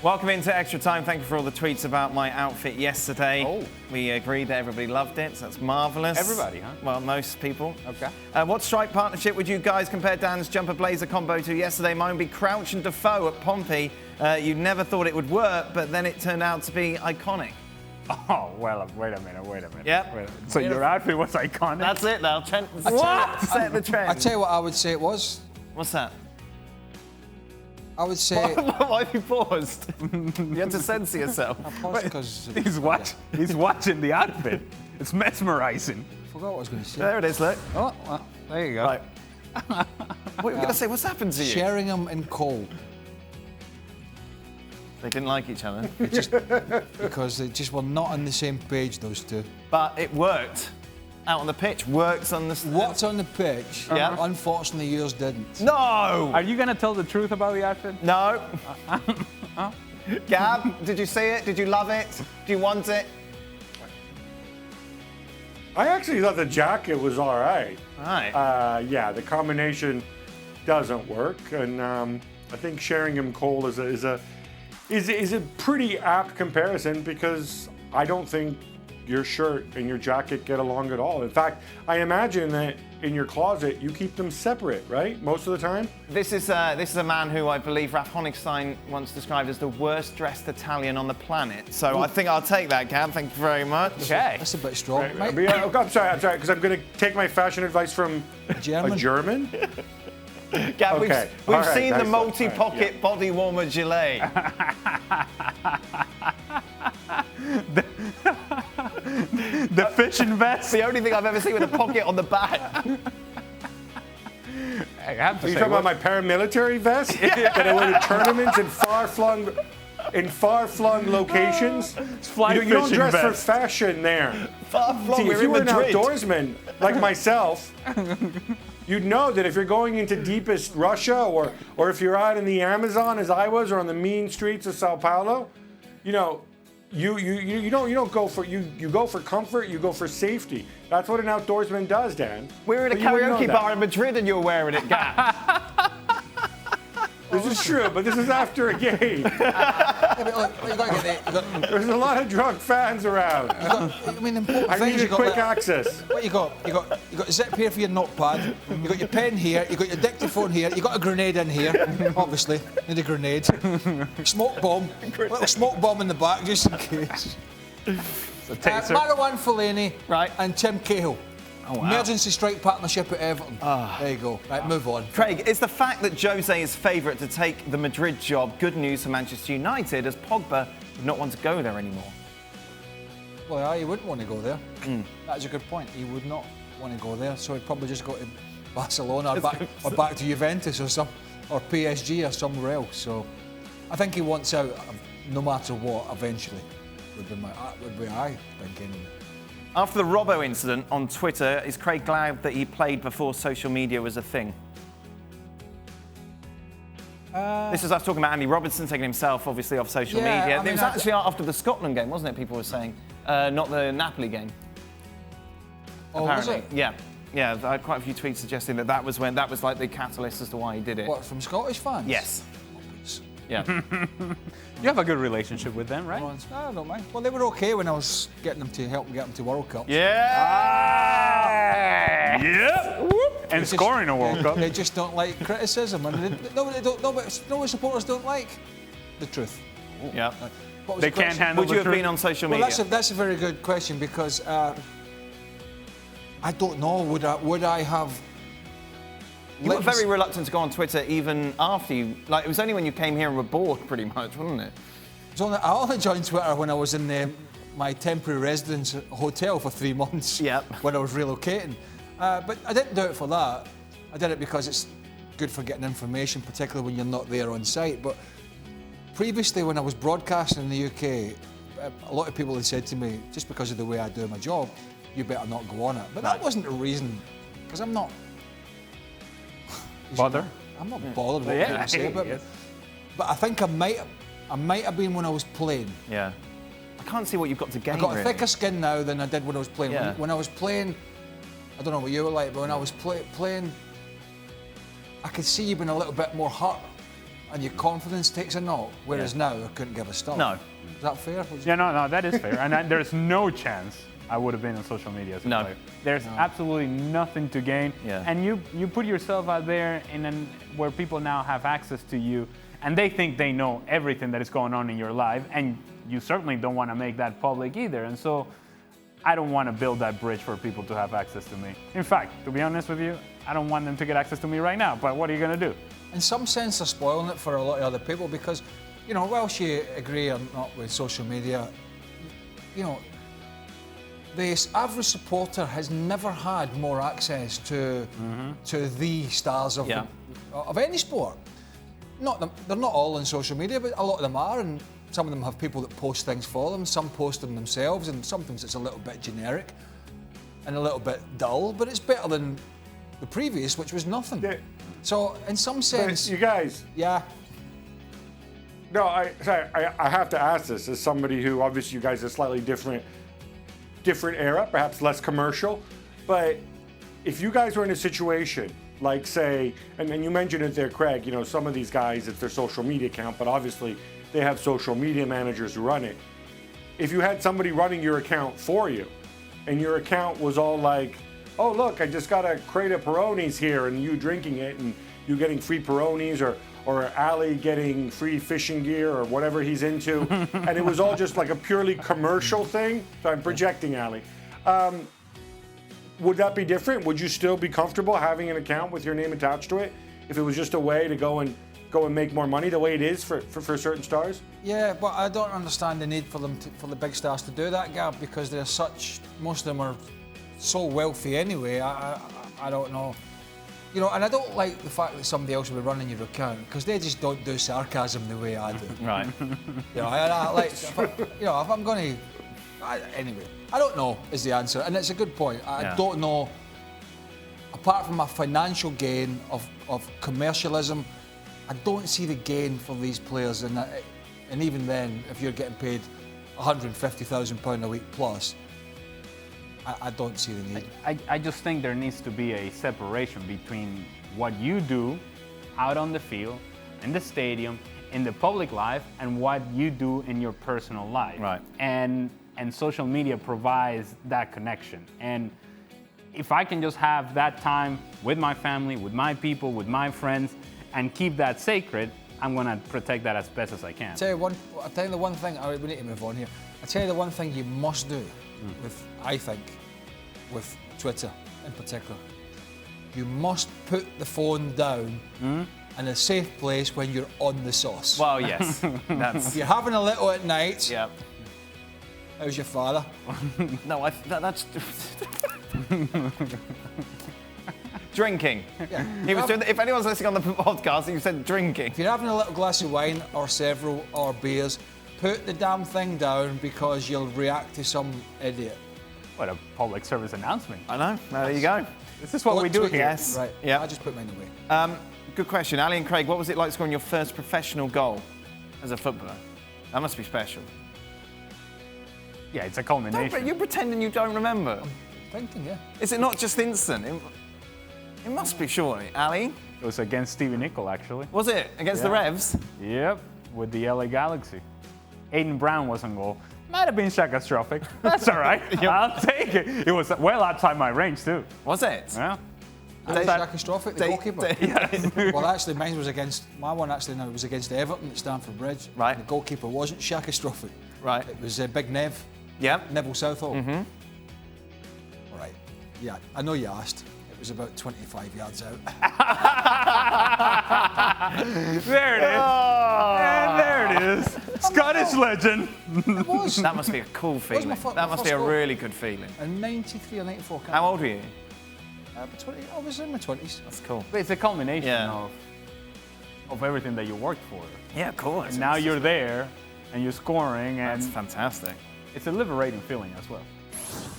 Welcome into Extra Time. Thank you for all the tweets about my outfit yesterday. Oh. We agreed that everybody loved it, so that's marvellous. Everybody, huh? Well, most people. Okay. What stripe partnership would you guys compare Dan's jumper blazer combo to yesterday? Mine would be Crouch and Defoe at Pompey. You never thought it would work, but then it turned out to be iconic. Oh, well, wait a minute. Yep. So your outfit was iconic? That's it now. What? Set the trend. I tell you what I would say it was. What's that? I would say. Why have you paused? You had to censor yourself. I paused because He's watching the outfit. It's mesmerizing. I forgot what I was going to say. There it is, look. Oh, well, there you go. Right. What were you going to say? What's happened to you? Sheringham and Cole. They didn't like each other. Because they just were not on the same page, those two. But it worked. Out on the pitch, works on the... What's on the pitch? Yeah. Unfortunately, yours didn't. No! Are you going to tell the truth about the outfit? No. Gab, did you see it? Did you love it? Do you want it? I actually thought the jacket was all right. All right. Yeah, the combination doesn't work, and I think Sheringham Cole is a pretty apt comparison because I don't think your shirt and your jacket get along at all. In fact, I imagine that in your closet you keep them separate, right? Most of the time. This is a man who I believe Ralph Honigstein once described as the worst dressed Italian on the planet. So I think I'll take that, Gab. Thank you very much. Okay. That's a bit strong. Right, Mate, I'm sorry, because I'm going to take my fashion advice from German. a German. Gab, Okay. we've All right, seen the nice one. multi-pocket All right, yeah. body warmer gilet. The fishing vest. The only thing I've ever seen with a pocket on the back. I have to Are you say, talking about my paramilitary vest that I wear to tournaments in far-flung locations? fly You don't fishing dress for vest. fashion there. Far from See, if we're you in were an Madrid. outdoorsman like myself, you'd know that if you're going into deepest Russia or if you're out in the Amazon as I was or on the mean streets of Sao Paulo, you know, you don't go for you go for comfort, you go for safety. That's what an outdoorsman does, Dan. We were at a But you wouldn't know karaoke that. bar in Madrid and you were wearing it, Gab. This is true, but this is after a game. Yeah, but look, you got to get the. There's a lot of drunk fans around. I mean, the important I thing is need you a got quick like, access. what you got? You got a zip here for your notepad. You got your pen here. You got your dictaphone here. You got a grenade in here. Obviously, need a grenade. Smoke bomb. Little smoke bomb in the back just in case. Marwan Fellaini Right. and Tim Cahill. Oh, wow. Emergency strike partnership at Everton. There you go. Right, move on. Craig, is the fact that Jose is favourite to take the Madrid job good news for Manchester United, as Pogba would not want to go there anymore? Well, yeah, he wouldn't want to go there. That's a good point. He would not want to go there, so he'd probably just go to Barcelona or back to Juventus or PSG or somewhere else. So I think he wants out no matter what eventually. Would be I think anyway. After the Robbo incident on Twitter, is Craig glad that he played before social media was a thing? This is us talking about Andy Robertson taking himself, obviously, off social Yeah, media. I mean, it was actually after the Scotland game, wasn't it? People were saying, not the Napoli game. Oh, was Apparently, it? yeah. I had quite a few tweets suggesting that was like the catalyst as to why he did it. What, from Scottish fans? Yes. Yeah. You have a good relationship with them, right? I don't mind. Well, they were okay when I was getting them to help them get them to World Cup. Yeah. Yeah. And scoring a World Cup. They just don't like criticism, and nobody supporters don't like the truth. Yeah. What was They the can't question? handle Would the you have truth. been on social Well, media? that's a very good question because I don't know. Would I have? You were very reluctant to go on Twitter even after you... Like, it was only when you came here and were bored, pretty much, wasn't it? I only joined Twitter when I was in my temporary residence hotel for 3 months. Yep. When I was relocating. But I didn't do it for that. I did it because it's good for getting information, particularly when you're not there on site. But previously, when I was broadcasting in the UK, a lot of people had said to me, just because of the way I do my job, you better not go on it. But that wasn't the reason, because I'm not... Bother? I'm not bothered what Yeah, people say, yes. but I think I might have been when I was playing. Yeah. I can't see what you've got to gain, I got a really. thicker skin now than I did when I was playing. Yeah. When I was playing, I don't know what you were like, but when I was playing, I could see you being a little bit more hurt and your confidence takes a knock. Whereas now, I couldn't give a stop. No. Is that fair? Yeah, no, that is fair. And there's no chance I would have been on social media as a player. There's absolutely nothing to gain. Yeah. And you put yourself out there where people now have access to you, and they think they know everything that is going on in your life, and you certainly don't want to make that public either. And so I don't want to build that bridge for people to have access to me. In fact, to be honest with you, I don't want them to get access to me right now, but what are you going to do? In some sense, they're spoiling it for a lot of other people because, you know, whilst you agree or not with social media, you know, the average supporter has never had more access to the stars of any sport. They're not all on social media, but a lot of them are, and some of them have people that post things for them. Some post them themselves, and sometimes it's a little bit generic and a little bit dull, but it's better than the previous, which was nothing. Yeah. So, in some sense, But you guys, yeah. no, I have to ask this as somebody who obviously you guys are slightly different era, perhaps less commercial. But if you guys were in a situation like, say, and you mentioned it there, Craig, you know, some of these guys, it's their social media account, but obviously they have social media managers who run it. If you had somebody running your account for you, and your account was all like, oh, look, I just got a crate of Peronis here, and you drinking it, and you getting free Peronis, or Ali getting free fishing gear, or whatever he's into, and it was all just like a purely commercial thing. So I'm projecting Ali. Would that be different? Would you still be comfortable having an account with your name attached to it if it was just a way to go and make more money, the way it is for certain stars? Yeah, but I don't understand the need for the big stars to do that, Gab, because most of them are so wealthy anyway. I don't know. You know, and I don't like the fact that somebody else will be running your account because they just don't do sarcasm the way I do. Right. You know, I like, if I'm going to, anyway, I don't know is the answer, and it's a good point. I don't know, apart from a financial gain of commercialism, I don't see the gain for these players, and even then, if you're getting paid £150,000 a week plus, I don't see the need. I just think there needs to be a separation between what you do out on the field, in the stadium, in the public life, and what you do in your personal life. Right. And social media provides that connection. And if I can just have that time with my family, with my people, with my friends, and keep that sacred, I'm going to protect that as best as I can. I'll tell you the one thing, we need to move on here. I'll tell you the one thing you must do with Twitter in particular. You must put the phone down in a safe place when you're on the sauce. Well, yes. If you're having a little at night, Yeah. how's your father? No, that's... Drinking. Yeah. He was doing, if anyone's listening on the podcast, you said drinking. If you're having a little glass of wine or several or beers, put the damn thing down because you'll react to some idiot. What a public service announcement. I know. There you go. This is what we do here. Yes. Right. Yeah. I just put mine away. Good question. Ali and Craig, what was it like scoring your first professional goal as a footballer? That must be special. Yeah, it's a culmination. You're pretending you don't remember. Thinking, yeah. Is it not just instant? It must be, surely. Ali? It was against Stevie Nicol, actually. Was it? Against the Revs? Yep, with the LA Galaxy. Aiden Brown was on goal. Might have been catastrophic. That's all right. I'll take it. It was well outside my range, too. Was it? Yeah. Catastrophic, the goalkeeper. Well, actually, mine was against, my one actually now was against Everton at Stamford Bridge. Right. The goalkeeper wasn't catastrophic. Right. It was Big Nev. Yep. Neville Southall. Mm-hmm. All right. Yeah, I know you asked. It was about 25 yards out. There it is. Oh. And there it is. Scottish legend. It was. That must be a cool feeling. That must be a really good feeling. In 93 or 94. How old were you? 20, I was in my 20s. That's cool. But it's a culmination Yeah. of everything that you worked for. Yeah, of course. And now you're there and you're scoring, and That's fantastic. it's a liberating feeling as well.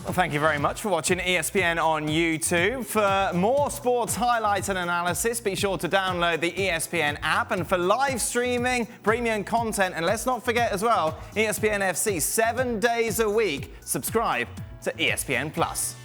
Well, thank you very much for watching ESPN on YouTube. For more sports highlights and analysis, be sure to download the ESPN app. And for live streaming, premium content, and let's not forget as well, ESPN FC 7 days a week. Subscribe to ESPN Plus.